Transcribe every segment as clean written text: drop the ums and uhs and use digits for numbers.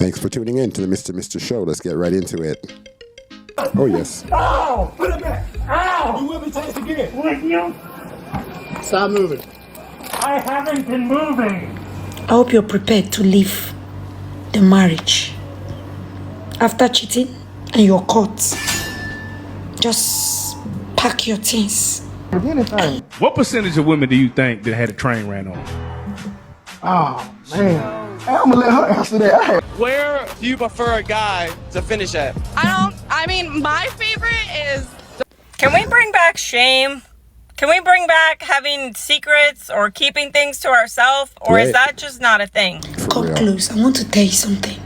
Thanks for tuning in to the Mr. Show. Let's get right into it. Oh, yes. Ow! Put it back! Ow! You will be touched again. With you? Stop moving. I haven't been moving. I hope you're prepared to leave the marriage. After cheating and you're caught, just pack your things. What percentage of women do you think that had a train ran on? Oh, man. I'm gonna let her answer that. Where do you prefer a guy to finish at? I mean, my favorite is... Can we bring back shame? Can we bring back having secrets or keeping things to ourselves? Or is that just not a thing? Come close. I want to tell you something.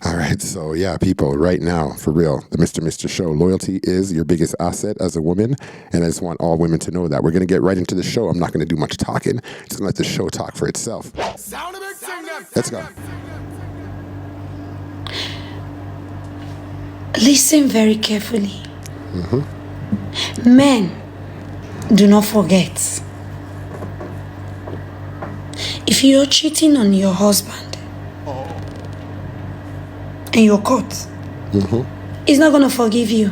All right, so yeah, people, right now, for real, the Mr. Show, loyalty is your biggest asset as a woman, and I just want all women to know that. We're going to get right into the show. I'm not going to do much talking. Just going to let the show talk for itself. Let's go. Listen very carefully. Men, do not forget. If you're cheating on your husband, and you're caught, he's not gonna forgive you.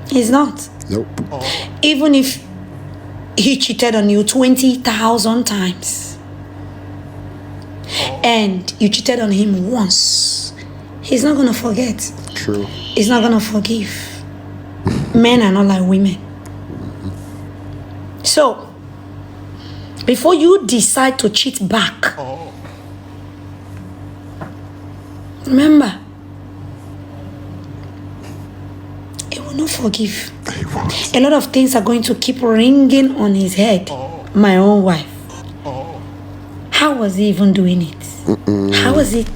He's not. Nope. Even if he cheated on you 20,000 times and you cheated on him once, he's not gonna forget. True. He's not gonna forgive. Men are not like women. So before you decide to cheat back, remember, he will not forgive. A lot of things are going to keep ringing on his head. My own wife. How was he even doing it? How was it?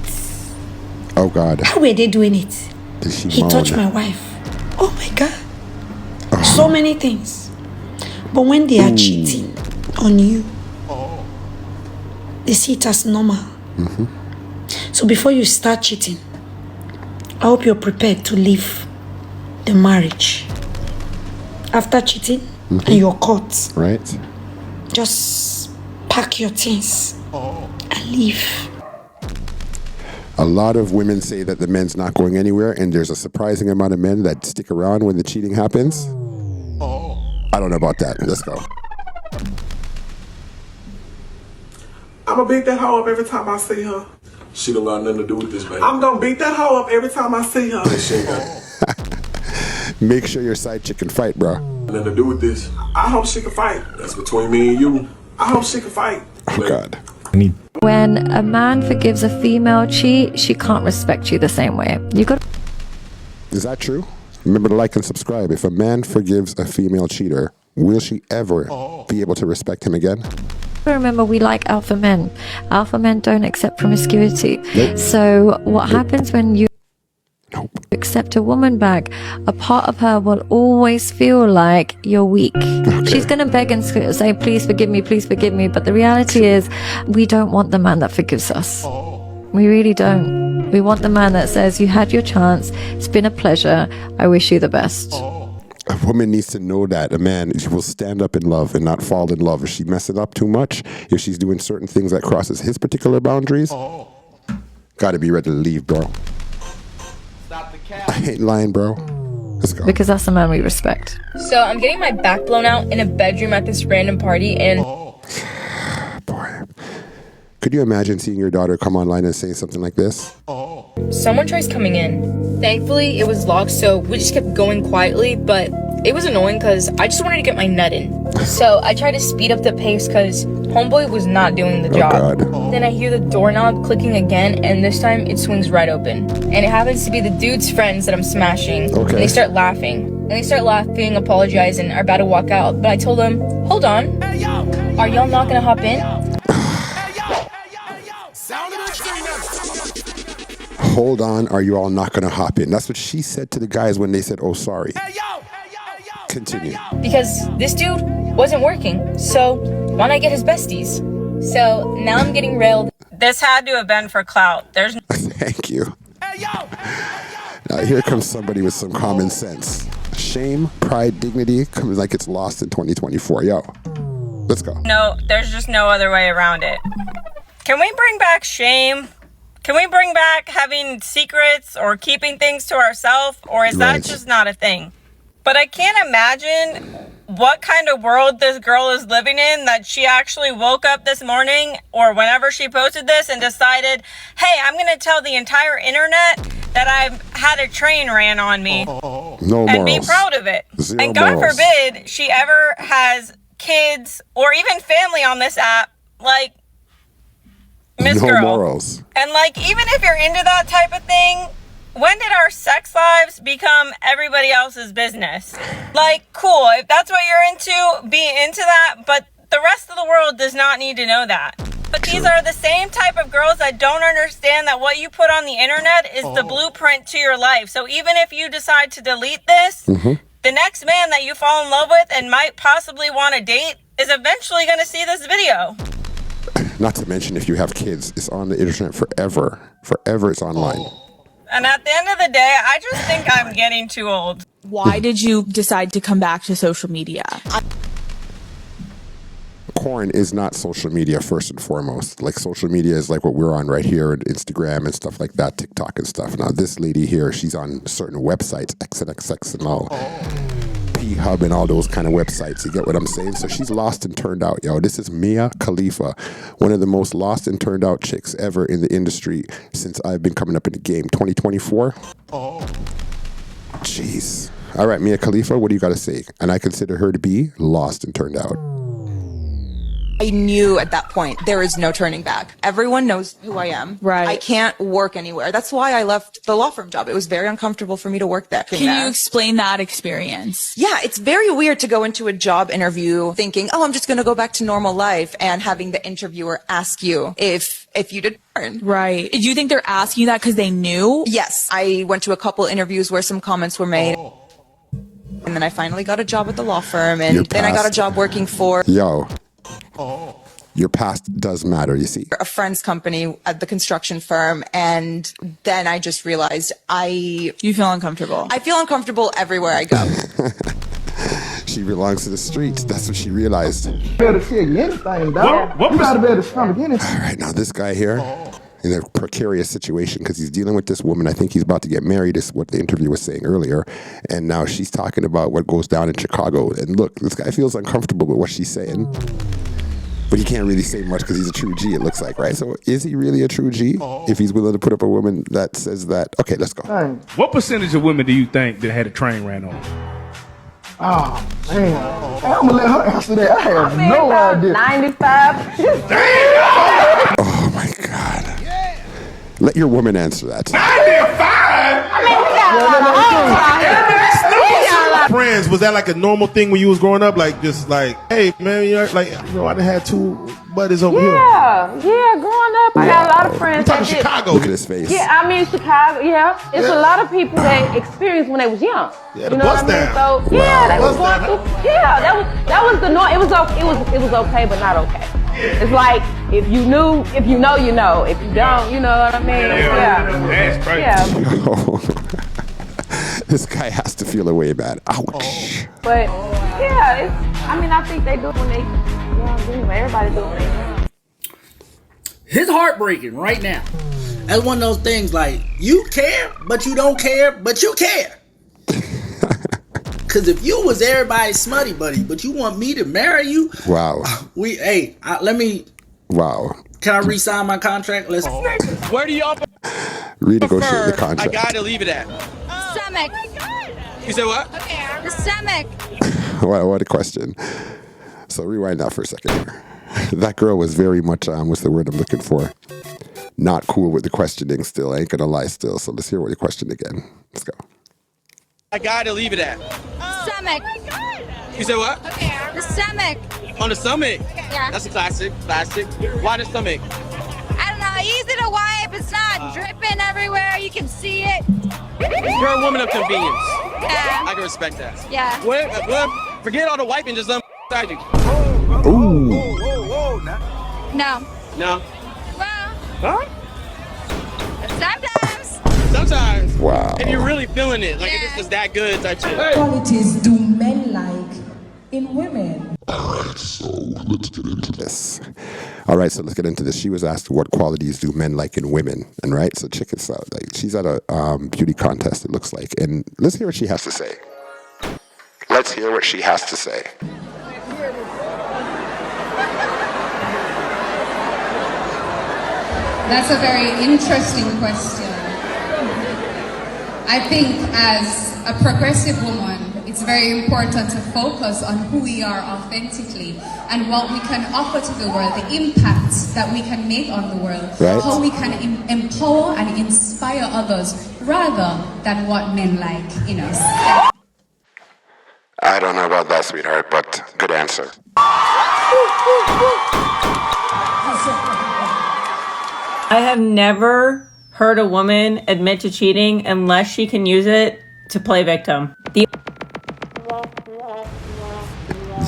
Oh, God. How were they doing it? He touched my wife. Oh, my God. So many things. But when they are cheating on you, they see it as normal. So before you start cheating, I hope you're prepared to leave the marriage. After cheating and you're caught, Right? just pack your things and leave. A lot of women say that the men's not going anywhere, and there's a surprising amount of men that stick around when the cheating happens. I don't know about that. Let's go. I'm gonna beat that hoe up every time I see her. She don't got nothing to do with this, baby. I'm gonna beat that hoe up every time I see her. She ain't got Make sure your side chick can fight, bro. nothing to do with this. I hope she can fight. That's between me and you. I hope she can fight. Oh, God. When a man forgives a female cheat, she can't respect you the same way. You got. Is that true? Remember to like and subscribe. If a man forgives a female cheater, will she ever be able to respect him again? Remember, we like alpha men. Alpha men don't accept promiscuity. Nope. So what happens when you Nope. accept a woman back? A part of her will always feel like you're weak. She's going to beg and say, please forgive me, please forgive me. But the reality is, we don't want the man that forgives us. We really don't. We want the man that says, you had your chance. It's been a pleasure. I wish you the best. A woman needs to know that a man will stand up in love and not fall in love. If she messes up too much, if she's doing certain things that crosses his particular boundaries, gotta be ready to leave, bro. Stop the cap. I ain't lying, bro. Let's go. Because that's the man we respect. So I'm getting my back blown out in a bedroom at this random party, and Boy. Could you imagine seeing your daughter come online and say something like this? someone tries coming in. Thankfully, it was locked, so we just kept going quietly, but it was annoying because I just wanted to get my nut in. So I tried to speed up the pace because homeboy was not doing the job. God. Then I hear the doorknob clicking again, and this time it swings right open. And it happens to be the dude's friends that I'm smashing. Okay. And they start laughing, apologize, and are about to walk out. But I told them, hold on, are y'all not gonna hop in? Hold on, are you all not gonna hop in? That's what she said to the guys when they said, oh, sorry. Continue. Because this dude wasn't working, so why not get his besties? So now I'm getting railed. This had to have been for clout. There's Thank you. Now here comes somebody with some common sense. Shame, pride, dignity comes like it's lost in 2024. Yo, let's go. there's just no other way around it. Can we bring back shame? Can we bring back having secrets or keeping things to ourselves, or is that just not a thing? But I can't imagine what kind of world this girl is living in, that she actually woke up this morning or whenever she posted this and decided, hey, I'm going to tell the entire internet that I've had a train ran on me and be proud of it. And God forbid she ever has kids or even family on this app, like Miss Girl. Morals. And like, even if you're into that type of thing, when did our sex lives become everybody else's business? Like, cool, if that's what you're into, be into that, but the rest of the world does not need to know that. But these are the same type of girls that don't understand that what you put on the internet is the blueprint to your life. So even if you decide to delete this, the next man that you fall in love with and might possibly want to date is eventually going to see this video. Not to mention, if you have kids, it's on the internet forever. Forever it's online. And at the end of the day, I just think I'm getting too old. Why did you decide to come back to social media? Porn is not social media first and foremost. Like, social media is like what we're on right here, and Instagram and stuff like that, TikTok and stuff. Now, this lady here, she's on certain websites, XNXX and all, P-Hub and all those kind of websites. You get what I'm saying? So she's lost and turned out, yo. This is Mia Khalifa, one of the most lost and turned out chicks ever in the industry since I've been coming up in the game. 2024? Jeez. All right, Mia Khalifa, what do you got to say? And I consider her to be lost and turned out. I knew at that point there is no turning back. Everyone knows who I am. Right. I can't work anywhere. That's why I left the law firm job. It was very uncomfortable for me to work there. Can you explain that experience? Yeah, it's very weird to go into a job interview thinking, oh, I'm just going to go back to normal life, and having the interviewer ask you if you did porn. Right. Do you think they're asking you that because they knew? Yes. I went to a couple interviews where some comments were made. And then I finally got a job at the law firm, and then I got a job working for... Yo. Your past does matter, you see. A friend's company at the construction firm, and then I just realized You feel uncomfortable. I feel uncomfortable everywhere I go. She belongs to the streets. That's what she realized. Better see anything, dog. You gotta be able to stomach anything. All right, now this guy here, in a precarious situation because he's dealing with this woman. I think he's about to get married, is what the interview was saying earlier. And now she's talking about what goes down in Chicago. And look, this guy feels uncomfortable with what she's saying. But he can't really say much because he's a true G, it looks like, right? So is he really a true G if he's willing to put up a woman that says that? Okay, let's go. What percentage of women do you think that had a train ran on? Oh, man. I'm going to let her answer that. I have no idea. 95. Damn! Oh, my God. Yeah. Let your woman answer that. 95? I mean, we got a lot of friends. Was that like a normal thing when you was growing up? Like, just like, hey, man, you're like, I done had two buddies over here. Yeah, growing up, I had a lot of friends. You're talking Chicago. Look at his face. Yeah, I mean, Chicago, It's a lot of people that experienced when they was young. Yeah, the bus down. So, they was going through, that was the norm. It was okay, but not okay. It's like, if you knew, if you know, you know. If you don't, you know what I mean? That's crazy. Yeah. This guy has to feel a way bad. Ouch. But, I think they do it when they young anyway. Everybody do it when they young. It's heartbreaking right now. That's one of those things like, you care, but you don't care, but you care. Because if you was everybody's smutty buddy, but you want me to marry you? Wow. Wow. Can I re-sign my contract? Let's. Where do y'all renegotiate the contract? A guy to leave it at? Stomach. You said what? Okay, the stomach. What a question. So rewind that for a second here. That girl was very much, what's the word I'm looking for? Not cool with the questioning still. I ain't gonna lie still. So let's hear what you questioned again. Let's go. A guy to leave it at? Stomach. You said what? Okay, the stomach. On the stomach? Yeah. That's a classic. Why the stomach? I don't know, easy to wipe. It's not dripping everywhere. You can see it. You're a woman of convenience. Yeah. I can respect that. Yeah. Well, forget all the wiping, just let inside you. Ooh. No. No? Well. Sometimes. Wow. And you're really feeling it. Like, it's just that good type shit. Qualities do men like in women? All right, so let's get into this. All right, so let's get into this. She was asked what qualities do men like in women, and right, so check this out. Like she's at a beauty contest, it looks like, and let's hear what she has to say. Let's hear what she has to say. That's a very interesting question. I think as a progressive woman, it's very important to focus on who we are authentically and what we can offer to the world, the impact that we can make on the world, right. How we can empower and inspire others rather than what men like in us. I don't know about that, sweetheart, but good answer. I have never heard a woman admit to cheating unless she can use it to play victim.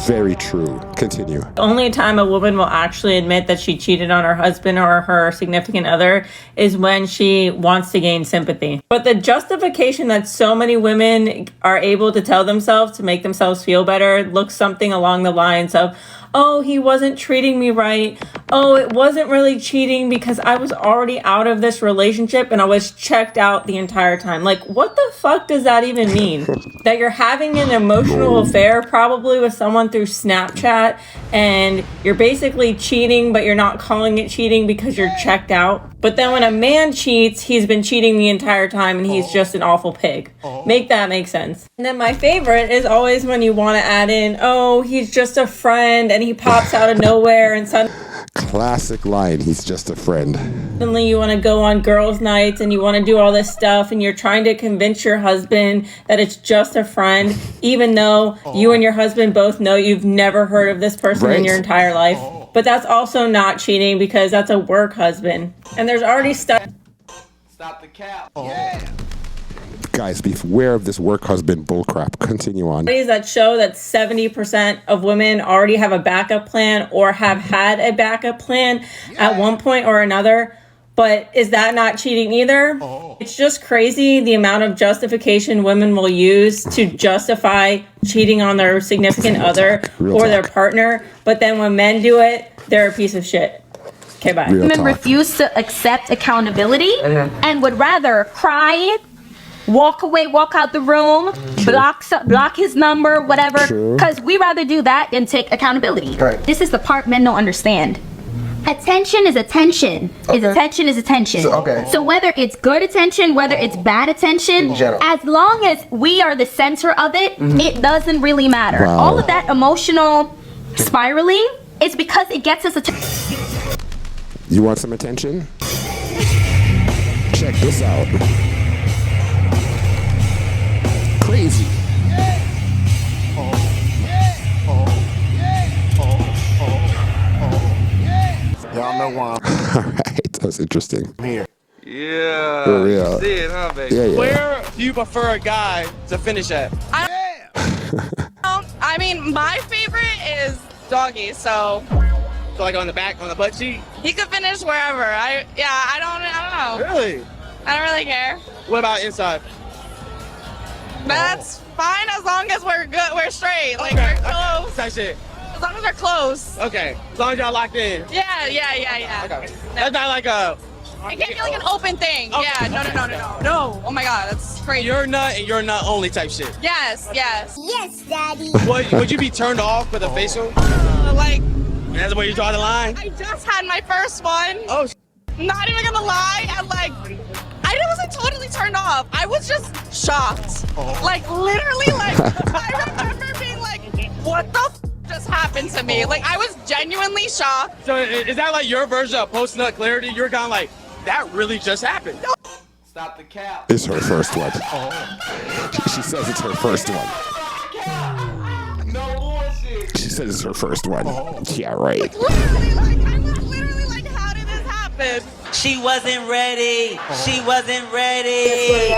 Very true. Continue. The only time a woman will actually admit that she cheated on her husband or her significant other is when she wants to gain sympathy. But the justification that so many women are able to tell themselves to make themselves feel better looks something along the lines of, oh, he wasn't treating me right. Oh, it wasn't really cheating because I was already out of this relationship and I was checked out the entire time. Like, what the fuck does that even mean? That you're having an emotional affair probably with someone through Snapchat and you're basically cheating, but you're not calling it cheating because you're checked out. But then when a man cheats, he's been cheating the entire time and he's just an awful pig. Make that make sense. And then my favorite is always when you want to add in, oh, he's just a friend and he pops out of nowhere and suddenly... Classic line, he's just a friend. Suddenly you want to go on girls' nights and you want to do all this stuff and you're trying to convince your husband that it's just a friend, even though you and your husband both know you've never heard of this person in your entire life. But that's also not cheating because that's a work husband. And there's already stuff. Stop the cap. Yeah. Guys, beware of this work husband bullcrap. Continue on. Studies that show that 70% of women already have a backup plan or have had a backup plan at one point or another. But is that not cheating either? It's just crazy the amount of justification women will use to justify cheating on their significant other or their partner. But then when men do it, they're a piece of shit. Okay, bye. Women refuse to accept accountability and would rather cry, walk away, walk out the room, block his number, whatever. Because we rather do that than take accountability. Right. This is the part men don't understand. Attention is attention. Attention is attention. So whether it's good attention, whether it's bad attention, as long as we are the center of it, it doesn't really matter. Wow. All of that emotional spiraling is because it gets us attention. You want some attention? Check this out. Crazy. Y'all know why. All right, that was interesting. Here. Yeah. For real. You see it, huh, baby? Yeah, yeah. Where do you prefer a guy to finish at? I mean, my favorite is doggy, so like on the back, on the butt cheek? he could finish wherever. I don't know. Really? I don't really care. What about inside? That's fine as long as we're good, we're straight. Like we're close. That shit. As long as we're close. Okay. As long as y'all locked in. Yeah. Okay. That's not like a... It can't be like an open thing. Okay. Yeah, no. Oh my god, that's crazy. You're nut and you're nut only type shit. Yes. Yes, daddy. Would you be turned off with a facial? Like, That's where you draw the line? I just had my first one. Oh, not even gonna lie, and like, I wasn't totally turned off. I was just shocked. Like, literally, like, I remember being like, what the f just happened to me? Like, I was genuinely shocked. So is that like your version of post-nut clarity? You're kind of like, that really just happened. Stop the cap. It's her first one. She says it's her first one. No bullshit. She says it's her first one. Yeah, right. I was literally like, how did this happen? She wasn't ready. She wasn't ready.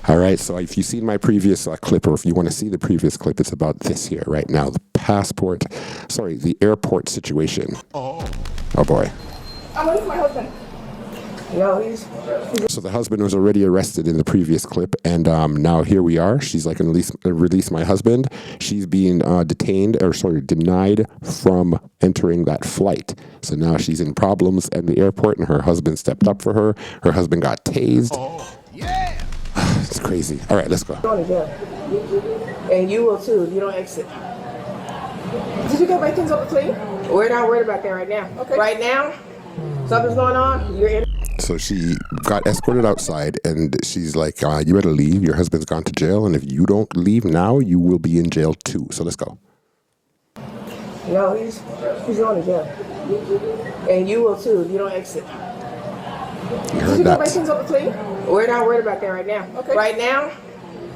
All right, so if you've seen my previous clip, or if you want to see the previous clip, it's about this here right now. The airport situation. Oh boy. I'm waiting for my husband. No, he's So the husband was already arrested in the previous clip, and now here we are. She's like, release my husband. She's being denied from entering that flight. So now she's in problems at the airport, and her husband stepped up for her. Her husband got tased. Oh, yeah. It's crazy. All right, let's go. going to jail. And you will too if you don't exit. Did you get my things over clean? We're not worried about that right now. Okay. Right now, something's going on. You're in. So she got escorted outside, and she's like, you better leave. Your husband's gone to jail, and if you don't leave now, you will be in jail too. So let's go. No, he's going to jail. And you will too if you don't exit. Did you get my things over clean? We're not worried about that right now. Okay. Right now,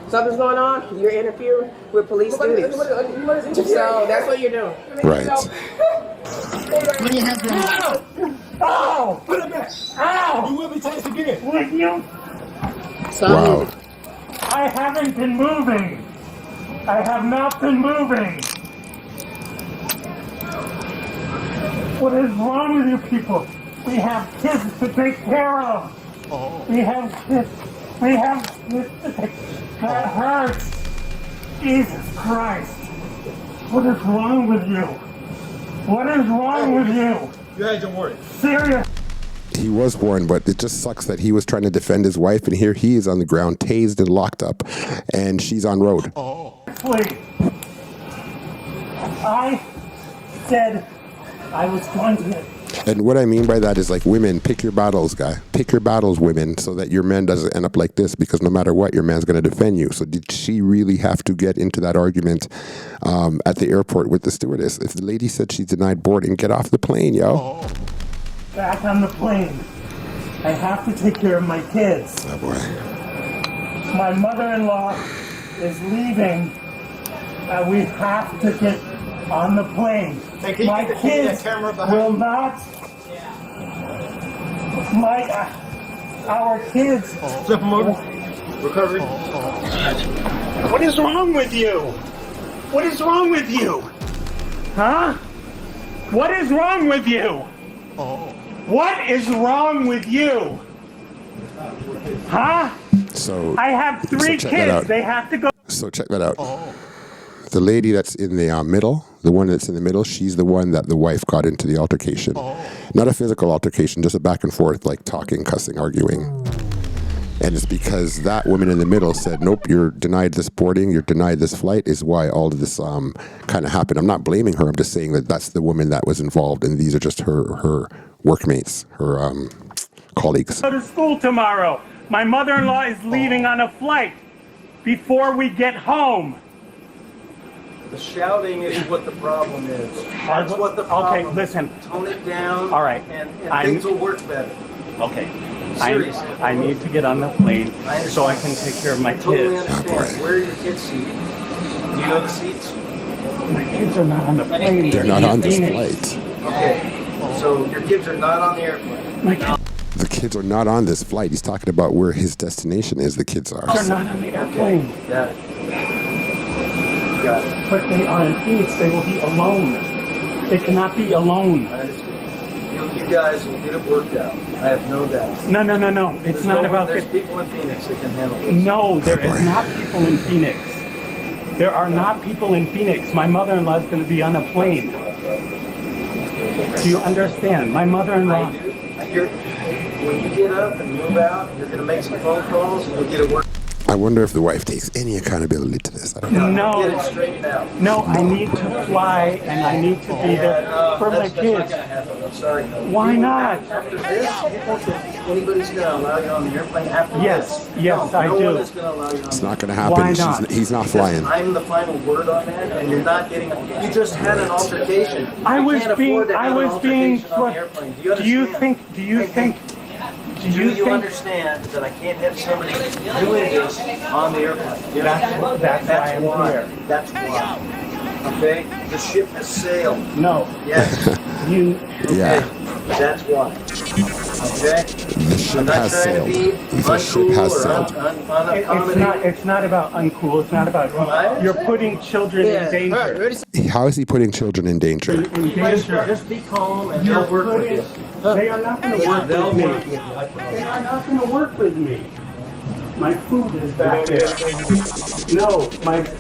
something's going on. You're interfering with police duties. So that's what you're doing. Right. Put your hands down. Ow! Put it back. Ow! You will be tased again. With you? Wow. I haven't been moving. I have not been moving. What is wrong with you people? We have kids to take care of. We have kids. We have kids to take care of. That hurts. Jesus Christ. What is wrong with you? What is wrong with you? You had your word. Serious. He was warned, but it just sucks that he was trying to defend his wife, and here he is on the ground, tased and locked up, and she's on road. Please. I said I was going to. And what I mean by that is, like, women, pick your battles, guy. Pick your battles, women, so that your man doesn't end up like this, because no matter what, your man's going to defend you. So did she really have to get into that argument at the airport with the stewardess? If the lady said she's denied boarding, get off the plane, yo. Back on the plane. I have to take care of my kids. Oh, boy. My mother-in-law is leaving. We have to get on the plane. My kids will not. Our kids. Flip them over. Recovery. What is wrong with you? What is wrong with you? Huh? What is wrong with you? What is wrong with you? Huh? So I have three kids. They have to go. So check that out. The lady that's in the middle, the one that's in the middle, she's the one that the wife got into the altercation. Not a physical altercation, just a back and forth, like talking, cussing, arguing. And it's because that woman in the middle said, nope, you're denied this boarding, you're denied this flight, is why all of this kind of happened. I'm not blaming her. I'm just saying that that's the woman that was involved, and these are just her workmates, her colleagues. Go to school tomorrow. My mother-in-law is leaving on a flight before we get home. The shouting is what the problem is. That's what the problem is. Okay, listen. Tone it down. All right. And things will work better. Okay. Seriously. I need to get on the plane so I can take care of my Totally kids. understand. Where are your kids seated? Do you know the seats? My kids are not on the plane. They're not on this flight. Okay. So your kids are not on the airplane. The kids are not on this flight. He's talking about where his destination is. The kids are. They're not on the airplane. Got it. Got it. But they are in Phoenix. They will be alone. They cannot be alone. You guys will get it worked out. I have no doubt. No. It's not about There's people in Phoenix that can handle this. No, there is not people in Phoenix. There are not people in Phoenix. My mother-in-law is going to be on a plane. Do you understand? My mother-in-law. I do. When you get up and move out, you're going to make some phone calls and you'll get it worked. I wonder if the wife takes any accountability to this. I don't know. Get it straightened out. No, I need to fly and I need to be there for my That's not kids. going to happen. I'm sorry. Why not? After this, you don't think anybody's going to allow you on the airplane after Yes, this? yes, No, I no do. one is going to allow you on It's the not going to Why happen. not? He's not flying. I'm the final word on that, and you're not getting. You just had an altercation. I You was can't being. afford to I have an was being. altercation on the airplane. Do you Do you understand? think? Do you think? Do Do you you think? understand that I can't have somebody doing this on the airplane? You understand? That's why I'm here. That's why. Okay? The ship has sailed. No. Yes. You. Yeah. That's why. Okay? The ship has sailed. The ship has sailed. It's not about uncool. It's not about. You're putting children in danger. How is he putting children in danger? In danger. Just be calm and they'll work with you. They are not going to work with me. They are not going to work with me. My food is back there. No,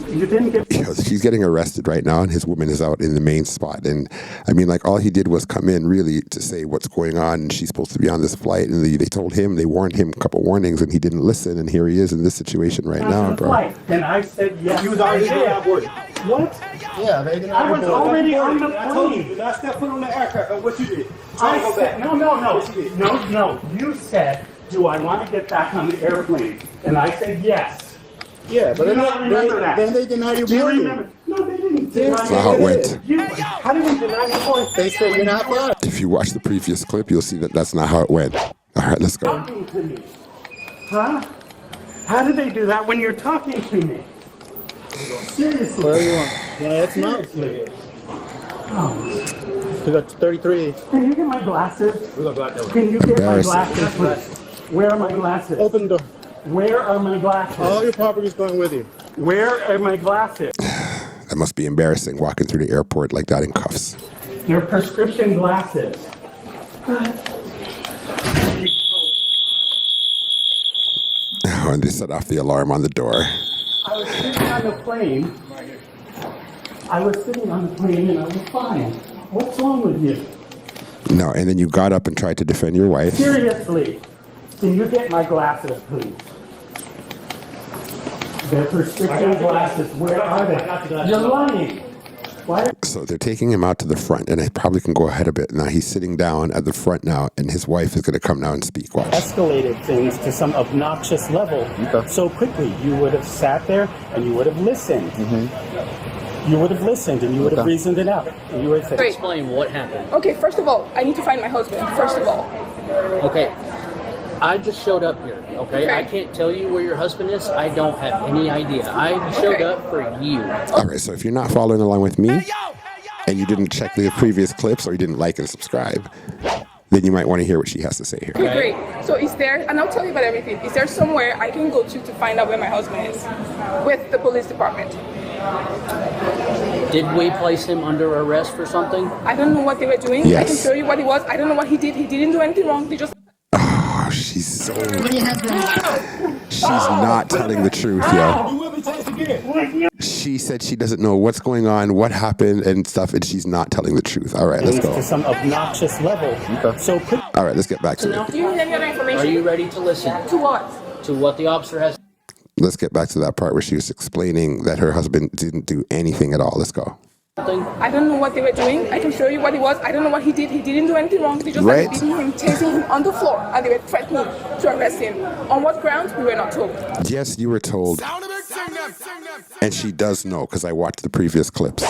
you didn't get. She's getting arrested right now, and his woman is out in the main spot. And I mean, like, all he did was come in really to say what's going on, and she's supposed to be on this flight. And they told him, they warned him a couple warnings, and he didn't listen. And here he is in this situation right now, bro. And I said yes. You was already on board. What? Yeah, they didn't I was already on the plane. Did I step foot on the aircraft? What you did? I said, no. You said, do I want to get back on the airplane? And I said yes. Yeah, but then they deny your Do you boarding. remember? No, they didn't. That's not how it went. How did we deny your boarding? They said you're not flying. If you watch the previous clip, you'll see that that's not how it went. All right, let's go. Talking to me. Huh? How did they do that when you're talking to me? Seriously. Where you want? Yeah, it's not. We got 33. Can you get my glasses? We got glasses. Can you get my glasses, please? Where are my glasses? Open the door. Where are my glasses? All your property's going with you. Where are my glasses? That must be embarrassing, walking through the airport like that in cuffs. Your prescription glasses. Oh, and they set off the alarm on the door. I was sitting on the plane. And I was fine. What's wrong with you? No, and then you got up and tried to defend your wife. Seriously, can you get my glasses, please? They're prescription glasses. Where are they? You're lying. What? So they're taking him out to the front, and I probably can go ahead a bit. Now he's sitting down at the front now, and his wife is going to come now and speak. Watch. Escalated things to some obnoxious level so quickly. You would have sat there and you would have listened. You would have listened and you would have reasoned it out. And you would have said, Explain what happened. Okay, first of all, I need to find my husband, first of all. Okay. I just showed up here, okay? I can't tell you where your husband is. I don't have any idea. I showed up for you. All right, so if you're not following along with me, and you didn't check the previous clips, or you didn't like and subscribe, then you might want to hear what she has to say here. Okay, great. So is there, and I'll tell you about everything, is there somewhere I can go to find out where my husband is with the police department? Did we place him under arrest for something? I don't know what they were doing. Yes. I can show you what it was. I don't know what he did. He didn't do anything wrong. They just... Oh, she's so... She's not telling the truth, yo. She said she doesn't know what's going on, what happened, and stuff, and she's not telling the truth. All right, let's go. To some obnoxious level. So quick. All right, let's get back to it. Do you need any other information? Are you ready to listen? To what? To what the officer has. Let's get back to that part where she was explaining that her husband didn't do anything at all. Let's go. I don't know what they were doing. I can show you what it was. I don't know what he did. He didn't do anything wrong. They just started beating him, chasing him on the floor, and they were threatening to arrest him. On what grounds? We were not told. Yes, you were told. And she does know, because I watched the previous clips.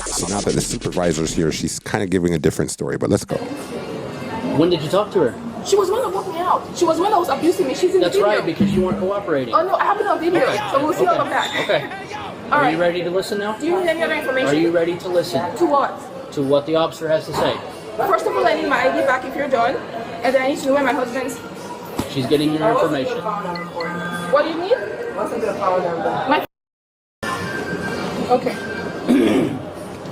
So now that the supervisor's here, she's kind of giving a different story, but let's go. When did you talk to her? She was one that walked me out. She was one that was abusing me. She's in the video. That's right, because you weren't cooperating. Oh no, I have it on video, so we'll see all of that. Okay. All Are right. you ready to listen now? Do you need any other information? Are you ready to listen? To what? To what the officer has to say. First of all, I need my ID back if you're done, and then I need to know where my husband's. She's getting your information. What do you need? My. Okay.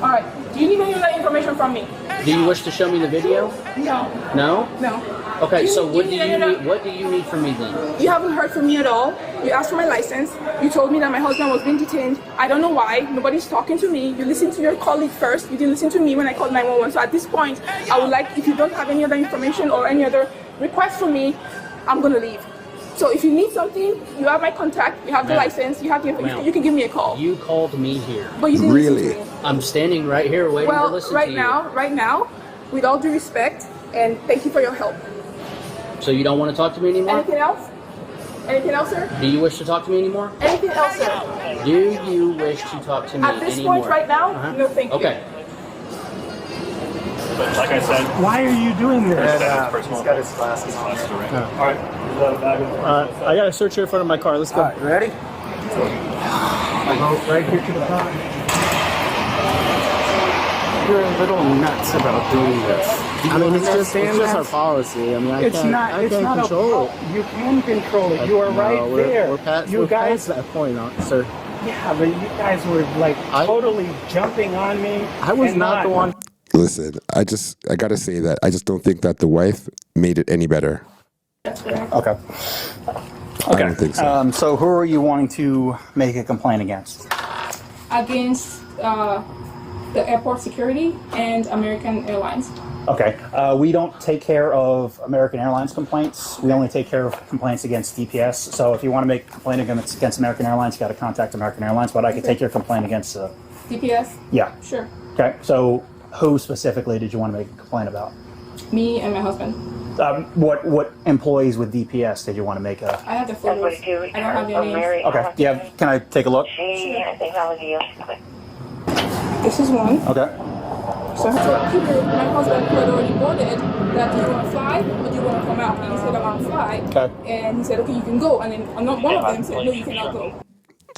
All right. Do you need any other information from me? Do you wish to show me the video? No. No? No. Okay, so what do you need? What do you need from me then? You haven't heard from me at all. You asked for my license. You told me that my husband was being detained. I don't know why. Nobody's talking to me. You listened to your colleague first. You didn't listen to me when I called 911. So at this point, I would like, if you don't have any other information or any other request from me, I'm gonna leave. So if you need something, you have my contact. You have the license. You have the information. You can give me a call. You called me here. But you didn't listen to me. I'm standing right here waiting to listen to you. Right now, with all due respect, and thank you for your help. So you don't want to talk to me anymore? Anything else? Anything else, sir? Do you wish to talk to me anymore? Anything else, sir? Do you wish to talk to me anymore? At this point right now, no thank you. Okay. But like I said, why are you doing this? He's got his glasses on. All right. I got a search here in front of my car. Let's go. You ready? I'll go right here to the car. You're a little nuts about doing this. I mean, it's just our policy. I mean, I can't control it. You can control it. You are right there. We're past that point, sir. Yeah, but you guys were like totally jumping on me. I was not the one. Listen, I got to say that I just don't think that the wife made it any better. Okay. I don't think so. So who are you wanting to make a complaint against? Against the airport security and American Airlines. Okay. We don't take care of American Airlines complaints. We only take care of complaints against DPS. So if you want to make a complaint against American Airlines, you got to contact American Airlines. But I can take your complaint against DPS? Yeah. Sure. Okay. So who specifically did you want to make a complaint about? Me and my husband. What employees with DPS did you want to make a? I have the photos. I don't have their names. Okay. Yeah. Can I take a look? Sure. This is one. Okay. So I told Peter, my husband, who had already boarded, that do you want to fly or do you want to come out? And he said, I want to fly. Okay. And he said, okay, you can go. And then one of them said, no, you cannot go.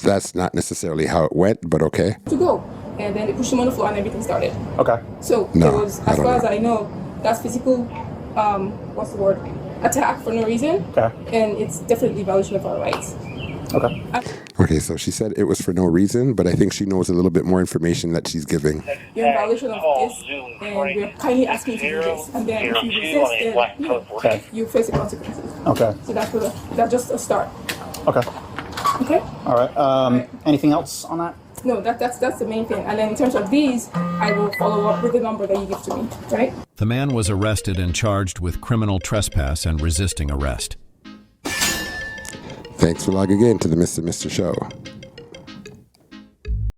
That's not necessarily how it went, but okay. To go. And then they pushed him on the floor and everything started. Okay. So it was, as far as I know, that's physical, what's the word? Attack for no reason. Okay. And it's definitely violation of our rights. Okay. Okay, so she said it was for no reason, but I think she knows a little bit more information that she's giving. You're in violation of this, and we're kindly asking you to do this. And then if you resist, then you face the consequences. Okay. So that's just a start. Okay. Okay? All right. Anything else on that? No, that's the main thing. And then in terms of these, I will follow up with the number that you give to me, right? The man was arrested and charged with criminal trespass and resisting arrest. Thanks for logging in to the Mr. Show.